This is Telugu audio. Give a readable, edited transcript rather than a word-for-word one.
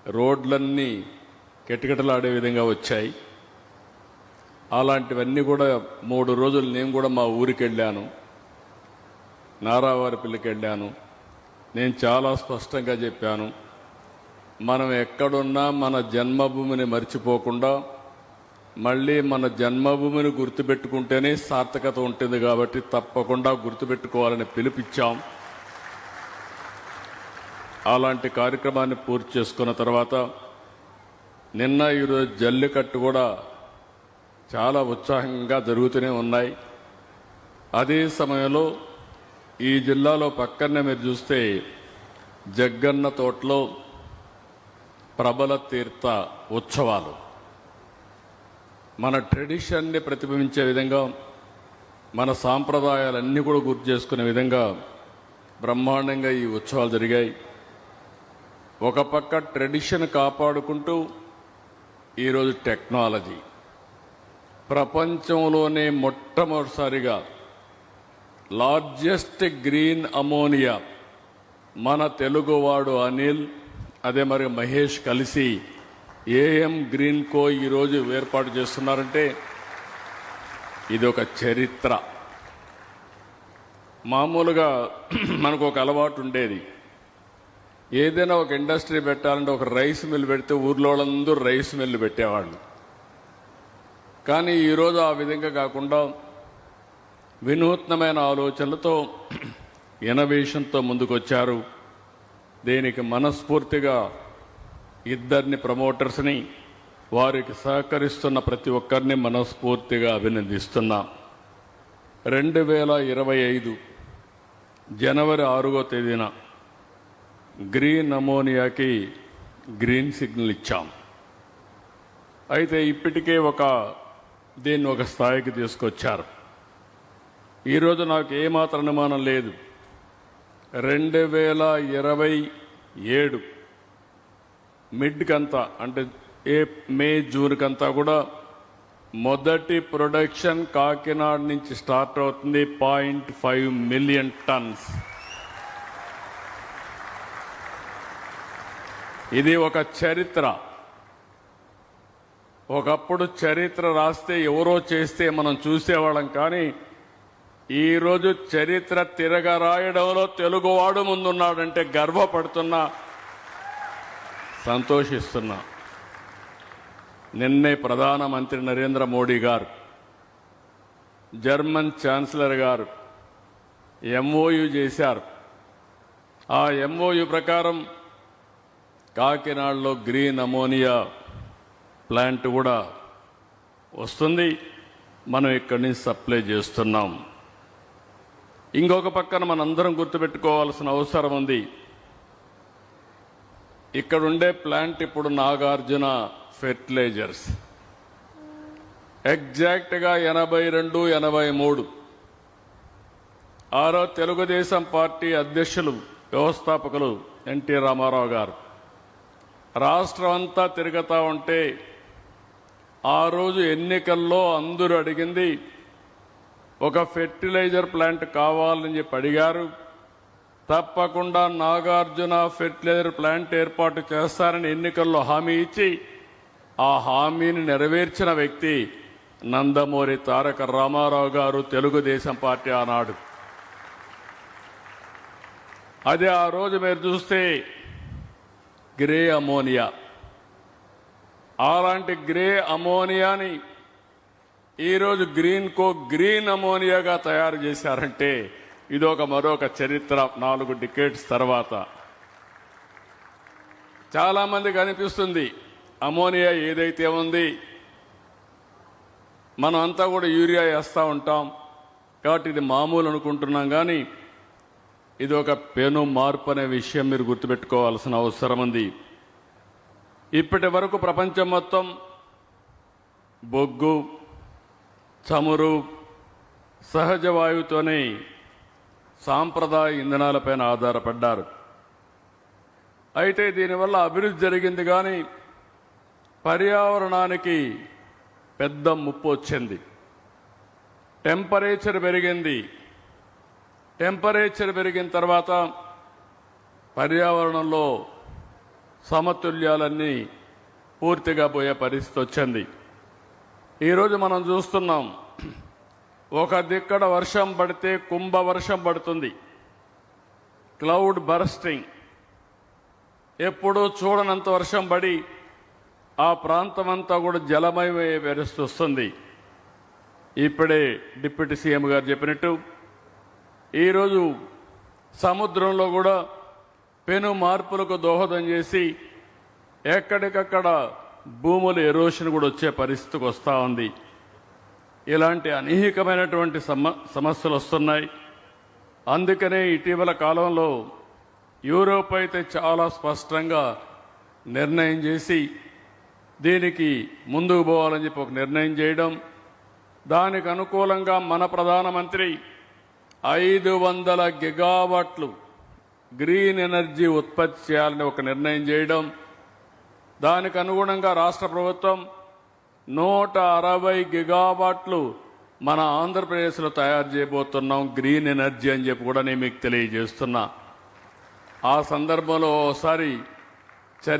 రోడ్లన్నీ కిటకిటలాడే విధంగా వచ్చాయి. అలాంటివన్నీ కూడా 3 రోజులు నేను కూడా మా ఊరికి వెళ్ళాను, నారావారిపల్లికి వెళ్ళాను. నేను చాలా స్పష్టంగా చెప్పాను, మనం ఎక్కడున్నా మన జన్మభూమిని మర్చిపోకుండా మళ్ళీ మన జన్మభూమిని గుర్తుపెట్టుకుంటేనే సార్థకత ఉంటుంది. కాబట్టి తప్పకుండా గుర్తుపెట్టుకోవాలని పిలుపిచ్చాం. అలాంటి కార్యక్రమాన్ని పూర్తి చేసుకున్న తర్వాత నిన్న ఈరోజు జల్లికట్టు కూడా చాలా ఉత్సాహంగా జరుగుతూనే ఉన్నాయి. అదే సమయంలో ఈ జిల్లాలో పక్కనే మీరు చూస్తే జగ్గన్న తోటలో ప్రబల తీర్థ ఉత్సవాలు మన ట్రెడిషన్ని ప్రతిబింబించే విధంగా, మన సాంప్రదాయాలన్నీ కూడా గుర్తు చేసుకునే విధంగా బ్రహ్మాండంగా ఈ ఉత్సవాలు జరిగాయి. ఒక పక్క ట్రెడిషన్ కాపాడుకుంటూ ఈరోజు టెక్నాలజీ ప్రపంచంలోనే మొట్టమొదటిసారిగా లార్జెస్ట్ గ్రీన్ అమోనియా మన తెలుగువాడు అనిల్, అదే మరి మహేష్ కలిసి ఏఎం గ్రీన్ కో ఈరోజు ఏర్పాటు చేస్తున్నారంటే ఇది ఒక చరిత్ర. మామూలుగా మనకు ఒక అలవాటు ఉండేది, ఏదైనా ఒక ఇండస్ట్రీ పెట్టాలంటే ఒక రైస్ మిల్ పెడితే ఊర్లో వాళ్ళందరూ రైస్ మిల్లు పెట్టేవాళ్ళు. కానీ ఈరోజు ఆ విధంగా కాకుండా వినూత్నమైన ఆలోచనలతో ఇన్నోవేషన్తో ముందుకొచ్చారు. దీనికి మనస్ఫూర్తిగా ఇద్దరిని ప్రమోటర్స్ని, వారికి సహకరిస్తున్న ప్రతి ఒక్కరిని మనస్ఫూర్తిగా అభినందిస్తున్నాం. 2025 జనవరి 6వ తేదీన గ్రీన్ అమోనియాకి గ్రీన్ సిగ్నల్ ఇచ్చాం. అయితే ఇప్పటికే దీన్ని ఒక స్థాయికి తీసుకొచ్చారు. ఈరోజు నాకు ఏమాత్రం అనుమానం లేదు, 2027 మిడ్కంతా అంటే మే జూన్ కంతా కూడా మొదటి ప్రొడక్షన్ కాకినాడ నుంచి స్టార్ట్ అవుతుంది. 0.5 మిలియన్ టన్స్. ఇది ఒక చరిత్ర. ఒకప్పుడు చరిత్ర రాస్తే ఎవరో చేస్తే మనం చూసేవాళ్ళం, కానీ ఈరోజు చరిత్ర తిరగరాయడంలో తెలుగువాడు ముందున్నాడంటే గర్వపడుతున్నా, సంతోషిస్తున్నా. నిన్నే ప్రధానమంత్రి నరేంద్ర మోడీ గారు, జర్మన్ ఛాన్సలర్ గారు ఎంఓయు చేశారు. ఆ ఎంఓయు ప్రకారం కాకినాడలో గ్రీన్ అమోనియా ప్లాంట్ కూడా వస్తుంది. మనం ఇక్కడి నుంచి సప్లై చేస్తున్నాం. ఇంకొక పక్కన మనందరం గుర్తుపెట్టుకోవాల్సిన అవసరం ఉంది. ఇక్కడుండే ప్లాంట్ ఇప్పుడు నాగార్జున ఫెర్టిలైజర్స్ ఎగ్జాక్ట్గా 82, 83 ఆరో తెలుగుదేశం పార్టీ అధ్యక్షులు, వ్యవస్థాపకులు ఎన్టీ రామారావు గారు రాష్ట్రం అంతా తిరుగుతూ ఉంటే ఆ రోజు ఎన్నికల్లో అందరూ అడిగింది ఒక ఫెర్టిలైజర్ ప్లాంట్ కావాలని చెప్పి అడిగారు. తప్పకుండా నాగార్జున ఫెర్టిలైజర్ ప్లాంట్ ఏర్పాటు చేస్తారని ఎన్నికల్లో హామీ ఇచ్చి ఆ హామీని నెరవేర్చిన వ్యక్తి నందమూరి తారక రామారావు గారు, తెలుగుదేశం పార్టీ ఆనాడు. అదే ఆ రోజు మీరు చూస్తే గ్రే అమోనియా, అలాంటి గ్రే అమోనియాని ఈరోజు గ్రీన్ అమోనియాగా తయారు చేశారంటే మరొక చరిత్ర. 4 డికేడ్స్ తర్వాత చాలామందికి అనిపిస్తుంది అమోనియా ఏదైతే ఉంది, మనం అంతా కూడా యూరియా వేస్తూ ఉంటాం కాబట్టి ఇది మామూలు అనుకుంటున్నాం. కానీ ఇది ఒక పెను మార్పు అనే విషయం మీరు గుర్తుపెట్టుకోవాల్సిన అవసరం ఉంది. ఇప్పటి వరకు ప్రపంచం మొత్తం బొగ్గు, చమురు, సహజ వాయువుతోనే సాంప్రదాయ ఇంధనాలపైన ఆధారపడ్డారు. అయితే దీనివల్ల అభివృద్ధి జరిగింది, కానీ పర్యావరణానికి పెద్ద ముప్పు వచ్చింది. టెంపరేచర్ పెరిగింది. టెంపరేచర్ పెరిగిన తర్వాత పర్యావరణంలో సమతుల్యాలన్నీ పూర్తిగా పోయే పరిస్థితి వచ్చింది. ఈరోజు మనం చూస్తున్నాం, ఒక దిక్కడ వర్షం పడితే కుంభ వర్షం పడుతుంది, క్లౌడ్ బర్స్టింగ్. ఎప్పుడూ చూడనంత వర్షం పడి ఆ ప్రాంతమంతా కూడా జలమయమయ్యే పరిస్థితి వస్తుంది. ఇప్పుడే డిప్యూటీ సీఎం గారు చెప్పినట్టు ఈరోజు సముద్రంలో కూడా పెను మార్పులకు దోహదం చేసి ఎక్కడికక్కడ భూముల ఎరోషన్ కూడా వచ్చే పరిస్థితికి వస్తూ ఉంది. ఇలాంటి అనేకమైనటువంటి సమస్యలు వస్తున్నాయి. అందుకనే ఇటీవల కాలంలో యూరోప్ అయితే చాలా స్పష్టంగా నిర్ణయం చేసి దీనికి ముందుకు పోవాలని చెప్పి ఒక నిర్ణయం చేయడం, దానికి అనుకూలంగా మన ప్రధానమంత్రి 500 గిగావాట్లు గ్రీన్ ఎనర్జీ ఉత్పత్తి చేయాలని ఒక నిర్ణయం చేయడం, దానికి అనుగుణంగా రాష్ట్ర ప్రభుత్వం 160 గిగావాట్లు మన ఆంధ్రప్రదేశ్లో తయారు చేయబోతున్నాం గ్రీన్ ఎనర్జీ అని చెప్పి కూడా నేను మీకు తెలియజేస్తున్నా. ఆ సందర్భంలో ఒకసారి